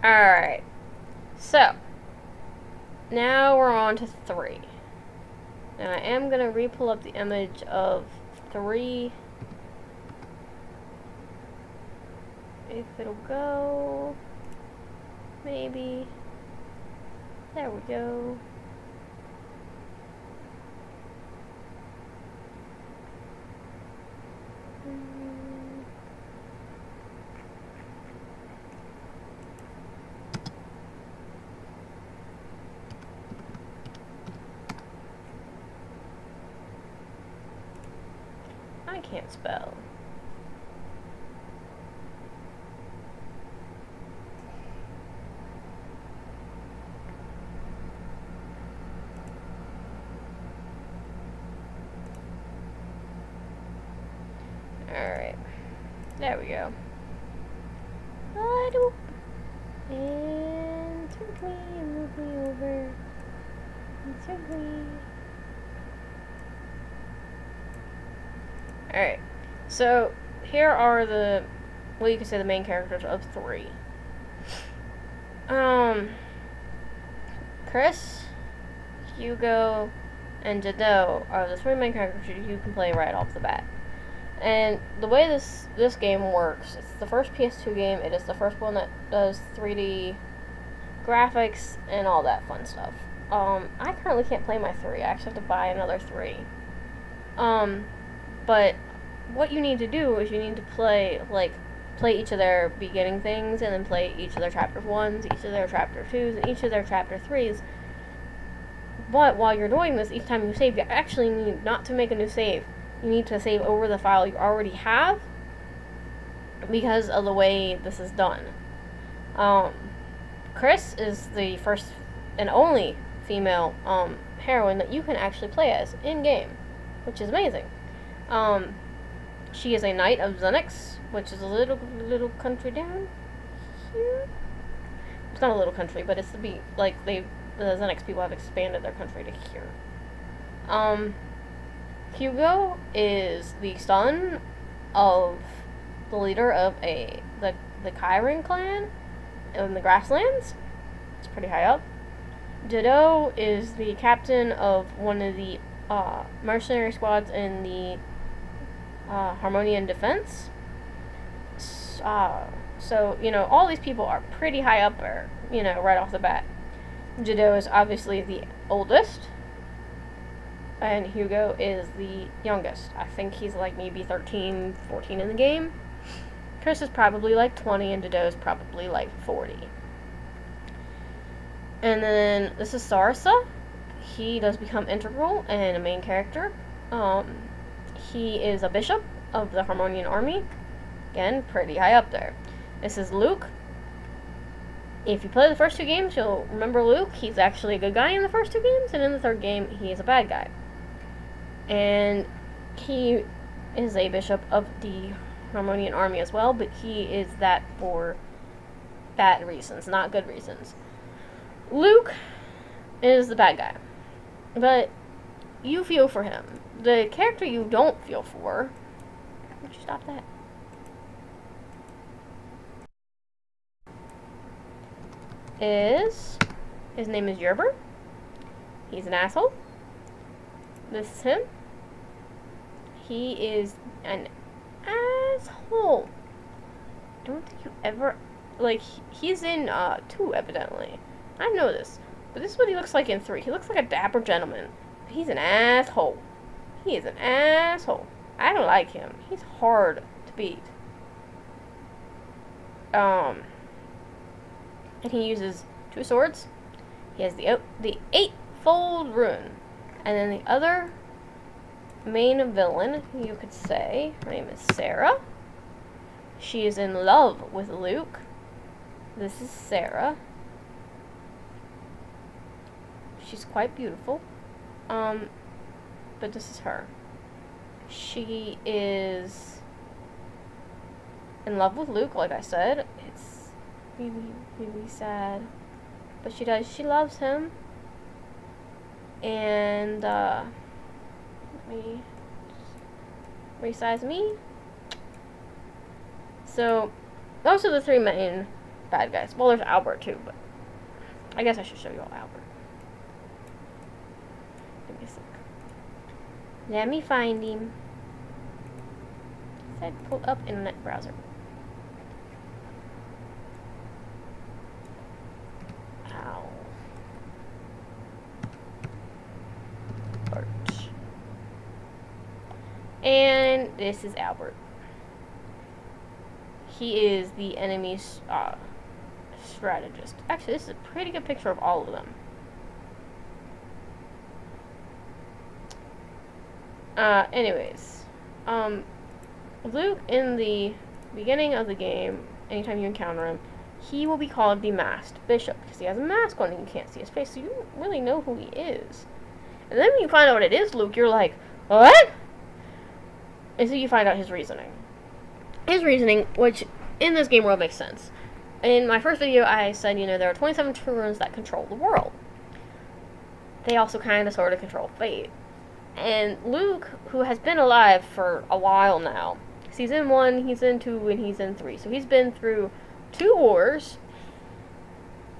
Alright. So, now we're on to 3. And I am going to re-pull up the image of 3. If it'll go. Maybe. There we go. I can't spell. Alright. There we go. And quickly move me over. Alright. So, here are the, well, you can say the main characters of 3. Chris, Hugo, and Jado are the 3 main characters you can play right off the bat. And the way this game works, it's the first PS2 game. It is the first one that does 3D graphics and all that fun stuff. I currently can't play my 3. I actually have to buy another 3. But what you need to do is you need to play each of their beginning things, and then play each of their chapter 1s, each of their chapter 2s, and each of their chapter 3s. But while you're doing this, each time you save, you actually need not to make a new save. You need to save over the file you already have, because of the way this is done. Chris is the first and only female heroine that you can actually play as in-game, which is amazing. She is a knight of Zenix, which is a little country down here. It's not a little country, but it's the Zenix people have expanded their country to here. Hugo is the son of the leader of the Kyren clan in the Grasslands. It's pretty high up. Jado is the captain of one of the mercenary squads in the Harmonian Defense. So, you know, all these people are pretty high up there, you know, right off the bat. Jado is obviously the oldest, and Hugo is the youngest. I think he's like maybe 13, 14 in the game. Chris is probably like 20, and Jado is probably like 40. And then this is Sarasa. He does become integral and a main character. He is a bishop of the Harmonian army. Again, pretty high up there. This is Luke. If you play the first 2 games, you'll remember Luke. He's actually a good guy in the first 2 games, and in the 3rd game, he is a bad guy. And he is a bishop of the Harmonian army as well, but he is that for bad reasons, not good reasons. Luke is the bad guy, but you feel for him. The character you don't feel for, would you stop that? His name is Yerber. He's an asshole. This is him. He is an asshole. Don't think you ever, like, he's in 2 evidently. I know this, but this is what he looks like in 3. He looks like a dapper gentleman. He's an asshole. He is an asshole. I don't like him. He's hard to beat. And he uses 2 swords. He has the 8-fold rune. And then the other main villain, you could say, her name is Sarah. She is in love with Luke. This is Sarah. She's quite beautiful. But this is her. She is in love with Luke, like I said. It's really, really sad. But she loves him. And, let me resize me. So, those are the 3 main bad guys. Well, there's Albert too, but I guess I should show you all Albert. Give me a sec. Let me find him. Said pull up internet browser. Ow. Bart. And this is Albert. He is the enemy's strategist. Actually, this is a pretty good picture of all of them. Anyways, Luke, in the beginning of the game, anytime you encounter him, he will be called the Masked Bishop, because he has a mask on and you can't see his face, so you don't really know who he is. And then when you find out what it is, Luke, you're like, what? And so you find out his reasoning. His reasoning, which in this game world makes sense. In my first video, I said, there are 27 true runes that control the world. They also kind of sort of control fate. And Luke, who has been alive for a while now, he's in 1, he's in 2, and he's in 3. So he's been through 2 wars.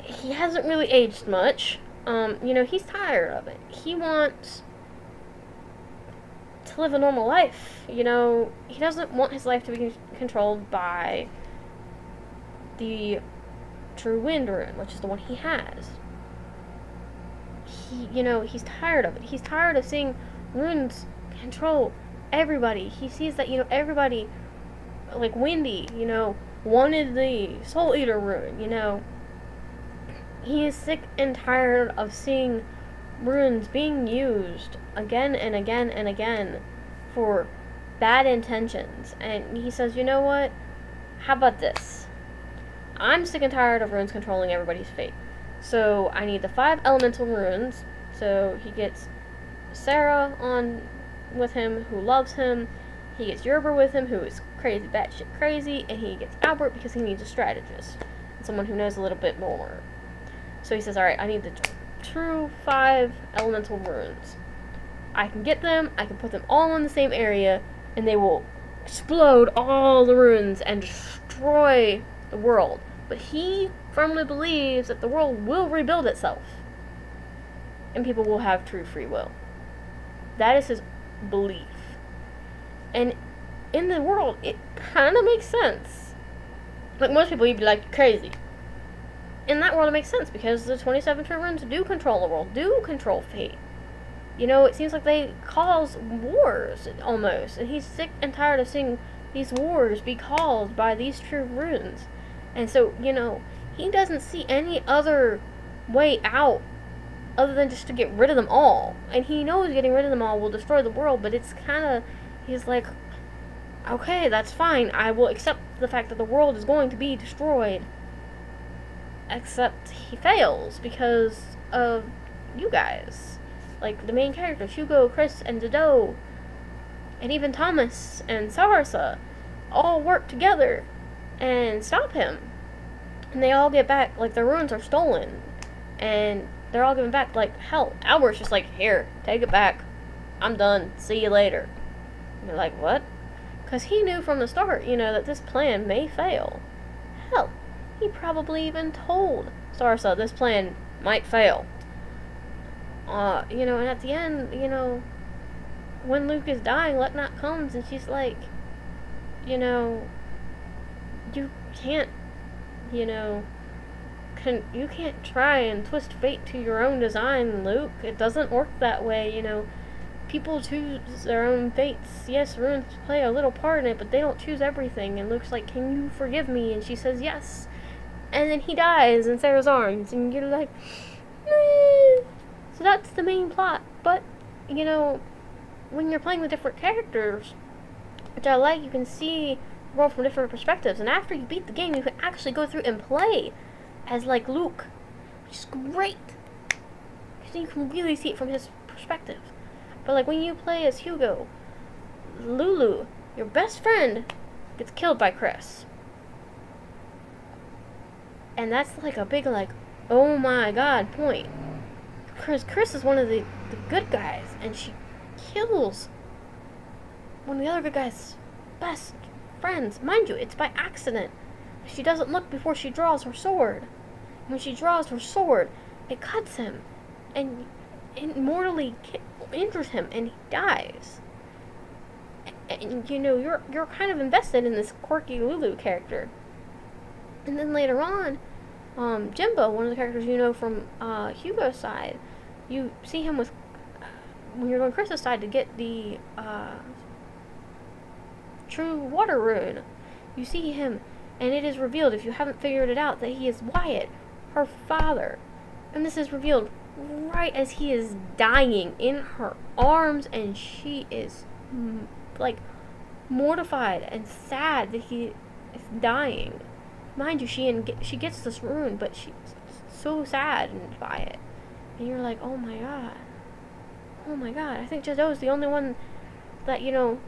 He hasn't really aged much. He's tired of it. He wants to live a normal life. He doesn't want his life to be controlled by the true wind rune, which is the one he has. He's tired of it. He's tired of seeing runes control everybody. He sees that, everybody, like Windy, wanted the Soul Eater rune, He is sick and tired of seeing runes being used again and again and again for bad intentions. And he says, you know what? How about this? I'm sick and tired of runes controlling everybody's fate. So I need the 5 elemental runes. So he gets Sarah on with him, who loves him. He gets Yerber with him, who is crazy, batshit crazy. And he gets Albert because he needs a strategist. Someone who knows a little bit more. So he says, alright, I need the true 5 elemental runes. I can get them, I can put them all in the same area, and they will explode all the runes and destroy the world. But he firmly believes that the world will rebuild itself. And people will have true free will. That is his belief. And in the world, it kind of makes sense. Like most people, you'd be like, crazy. In that world, it makes sense, because the 27 true runes do control the world, do control fate. It seems like they cause wars, almost. And he's sick and tired of seeing these wars be caused by these true runes. And so, he doesn't see any other way out other than just to get rid of them all. And he knows getting rid of them all will destroy the world, but it's kind of, he's like, okay, that's fine. I will accept the fact that the world is going to be destroyed. Except he fails because of you guys. Like the main characters, Hugo, Chris, and Dido, and even Thomas and Sarsa, all work together and stop him. And they all get back, like their runes are stolen. And they're all given back, like, hell, Albert's just like, here, take it back. I'm done. See you later. And they're like, what? Because he knew from the start, that this plan may fail. Hell, he probably even told Sarsa this plan might fail. And at the end, when Luke is dying, Letnat comes and she's like, you can't, you can't try and twist fate to your own design, Luke. It doesn't work that way, People choose their own fates. Yes, runes play a little part in it, but they don't choose everything. And Luke's like, can you forgive me? And she says, yes. And then he dies in Sarah's arms, and you're like, meh. So that's the main plot. But, when you're playing with different characters, which I like, you can see the world from different perspectives. And after you beat the game, you can actually go through and play as, like, Luke, which is great. Because you can really see it from his perspective. But, like, when you play as Hugo, Lulu, your best friend, gets killed by Chris. And that's, like, a big, like, oh my god point. Because Chris is one of the good guys, and she kills one of the other good guys' best friends. Mind you, it's by accident. she doesn't look before she draws her sword. When she draws her sword, it cuts him, and it mortally injures him, and he dies. And you know, you're kind of invested in this quirky Lulu character. And then later on, Jimbo, one of the characters you know from Hugo's side, you see him with, when you're going Chris's side to get the true water rune, you see him, and it is revealed, if you haven't figured it out, that he is Wyatt, her father. And this is revealed right as he is dying in her arms, and she is like mortified and sad that he is dying. Mind you, she gets this rune, but she's so saddened by it. And you're like, oh my god. Oh my god. I think Jado is the only one that, you know,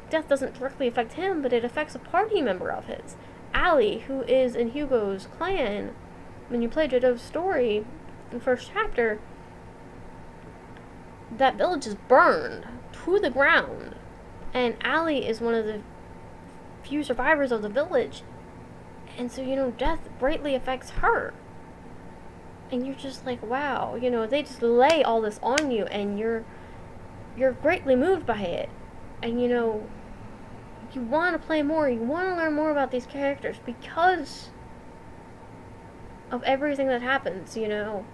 death doesn't directly affect him, but it affects a party member of his. Allie, who is in Hugo's clan, when you play Jado's story in the first chapter, that village is burned to the ground. And Allie is one of the few survivors of the village. And so, you know, death greatly affects her. And you're just like, wow, you know, they just lay all this on you, and you're greatly moved by it. And, you know, you want to play more, you want to learn more about these characters because of everything that happens, you know.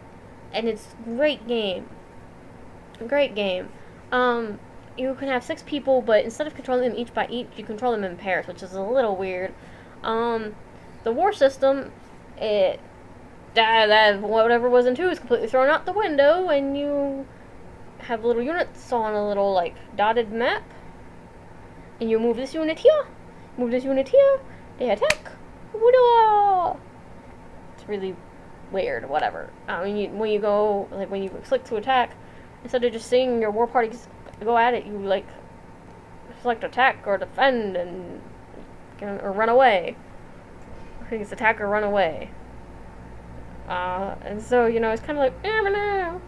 And it's a great game. Great game. You can have 6 people, but instead of controlling them each by each, you control them in pairs, which is a little weird. The war system, that whatever was in 2 is completely thrown out the window, and you have little units on a little, like, dotted map, and you move this unit here, they attack. It's really weird, whatever. When you go, like, when you click to attack, instead of just seeing your war parties go at it, you, like, select attack or defend or run away. I think it's attack or run away. And so, you know, it's kind of like, no.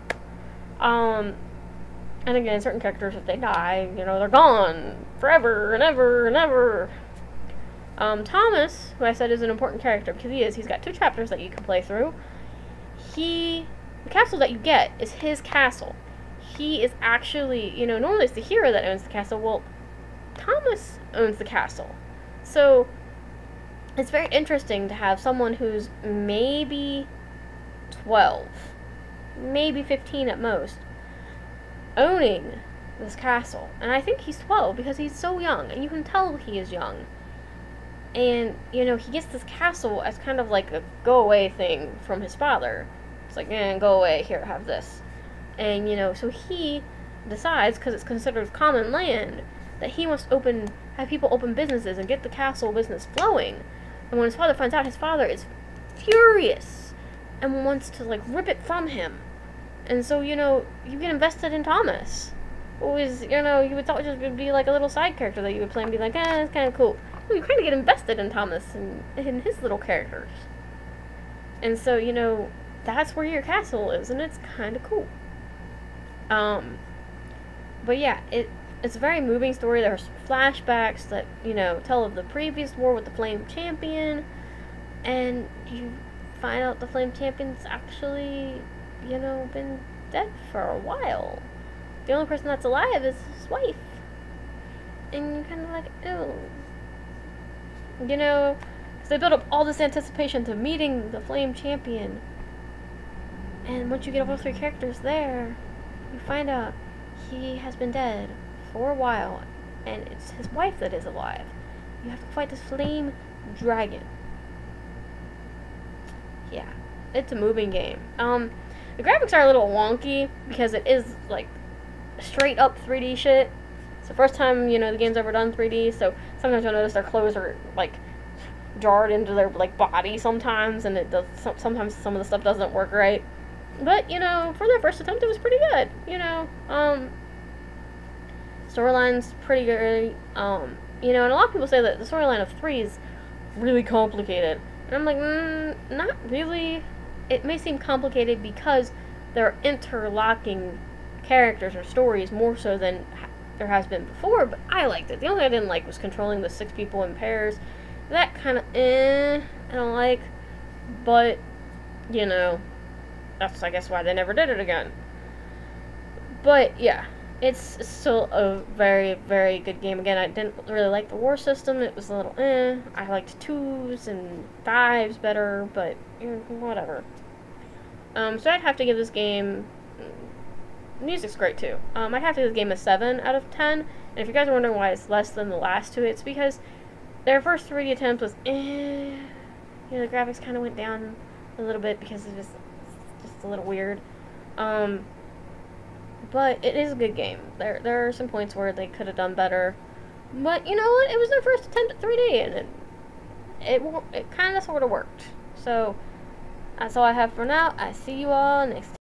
And again, certain characters, if they die, you know, they're gone forever and ever and ever. Thomas, who I said is an important character, because he's got 2 chapters that you can play through. The castle that you get is his castle. He is actually, you know, normally it's the hero that owns the castle. Well, Thomas owns the castle. So, it's very interesting to have someone who's maybe 12, maybe 15 at most, owning this castle. And I think he's 12 because he's so young, and you can tell he is young. And, you know, he gets this castle as kind of like a go-away thing from his father. It's like, go away, here, have this. And, you know, so he decides, because it's considered common land, that he wants to have people open businesses and get the castle business flowing. And when his father finds out, his father is furious and wants to, like, rip it from him. And so, you know, you get invested in Thomas. Who is, you know, you would thought just would be like a little side character that you would play and be like, it's kind of cool. Well, you kind of get invested in Thomas and in his little characters. And so, you know, that's where your castle is, and it's kind of cool. But yeah, it's a very moving story. There's flashbacks that, you know, tell of the previous war with the Flame Champion, and you find out the Flame Champion's actually, you know, been dead for a while. The only person that's alive is his wife. And you're kind of like, ew. You know, because they build up all this anticipation to meeting the Flame Champion. And once you get all 3 characters there, you find out he has been dead for a while, and it's his wife that is alive. You have to fight this flame dragon. Yeah, it's a moving game. The graphics are a little wonky because it is like straight up 3D shit. It's the first time, you know, the game's ever done 3D, so sometimes you'll notice their clothes are like jarred into their like body sometimes, and it does sometimes some of the stuff doesn't work right. But, you know, for their first attempt, it was pretty good, you know. Storyline's pretty good, you know, and a lot of people say that the storyline of 3 is really complicated. And I'm like, not really. It may seem complicated because there are interlocking characters or stories more so than there has been before, but I liked it. The only thing I didn't like was controlling the 6 people in pairs, That kind of I don't like, but you know, that's I guess why they never did it again. But yeah, it's still a very, very good game. Again, I didn't really like the war system. It was a little I liked 2s and 5s better, but whatever. So I'd have to give this game, music's great too. I'd have to give this game a 7 out of 10. And if you guys are wondering why it's less than the last two, it's because their first 3D attempt was the graphics kind of went down a little bit because it was just a little weird. But it is a good game. There are some points where they could have done better. But you know what? It was their first attempt at 3D, and it kind of sort of worked. So that's all I have for now. I see you all next time.